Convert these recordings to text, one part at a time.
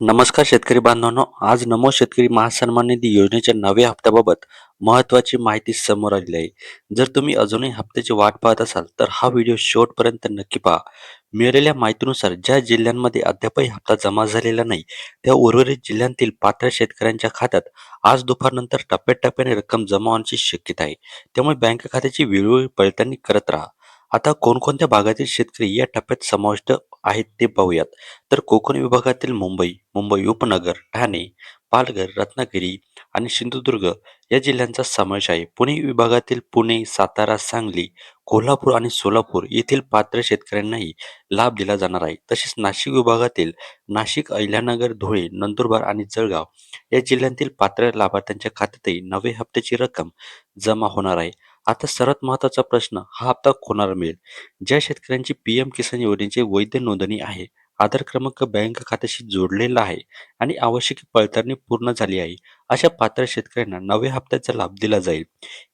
नमस्कार शेतकरी बांधवांनो, आज नमो शेतकरी महासन्मान निधी योजनेच्या नव्या हप्त्याबाबत महत्त्वाची माहिती समोर आलेली आहे. जर तुम्ही अजूनही हप्त्याची वाट पाहत असाल, तर हा व्हिडिओ शेवटपर्यंत नक्की पहा. मिळालेल्या माहितीनुसार ज्या जिल्ह्यांमध्ये अद्यापही हप्ता जमा झालेला नाही, त्या उर्वरित जिल्ह्यांतील पात्र शेतकऱ्यांच्या खात्यात आज दुपारनंतर टप्प्याटप्प्याने रक्कम जमा होण्याची शक्यता आहे. त्यामुळे बँक खात्याची वेळोवेळी पडताळणी करत राहा. आता कोणकोणत्या भागातील शेतकरी या टप्प्यात समाविष्ट आहेत ते पाहूयात. तर कोकण विभागातील मुंबई, मुंबई उपनगर, ठाणे, पालघर, रत्नागिरी आणि सिंधुदुर्ग या जिल्ह्यांचा समावेश आहे. पुणे विभागातील पुणे, सातारा, सांगली, कोल्हापूर आणि सोलापूर येथील पात्र शेतकऱ्यांनाही लाभ दिला जाणार आहे. तसेच नाशिक विभागातील नाशिक, अहिल्यानगर, धुळे, नंदुरबार आणि जळगाव या जिल्ह्यांतील पात्र लाभार्थ्यांच्या खात्यातही नवे हप्त्याची रक्कम जमा होणार आहे. आता सर्वात महत्त्वाचा प्रश्न, हा हप्ता कोणाला मिळेल? ज्या शेतकऱ्यांची पीएम किसान योजनेची वैध नोंदणी आहे, आधार क्रमांक बँक खात्याशी जोडलेला आहे आणि आवश्यक पडताळणी पूर्ण झाली आहे, अशा पात्र शेतकऱ्यांना नव्या हप्त्याचा लाभ दिला जाईल.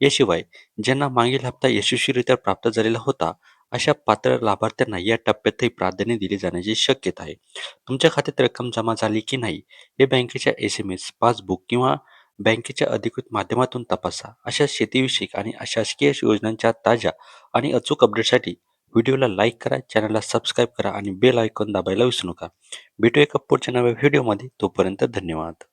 याशिवाय ज्यांना मागील हप्ता यशस्वीरित्या प्राप्त झालेला होता, अशा पात्र लाभार्थ्यांना या टप्प्यातही प्राधान्य दिले जाण्याची शक्यता आहे. तुमच्या खात्यात रक्कम जमा झाली की नाही हे बँकेच्या SMS, पासबुक किंवा बँकेच्या अधिकृत माध्यमातून तपासा. अशा शेतीविषयक आणि अशासकीय योजनांच्या ताज्या आणि अचूक अपडेटसाठी व्हिडिओला लाईक करा, चॅनलला सबस्क्राईब करा आणि बेल आयकॉन दाबायला विसरू नका. भेटूया एका पुढच्या नव्या व्हिडिओमध्ये. तोपर्यंत धन्यवाद.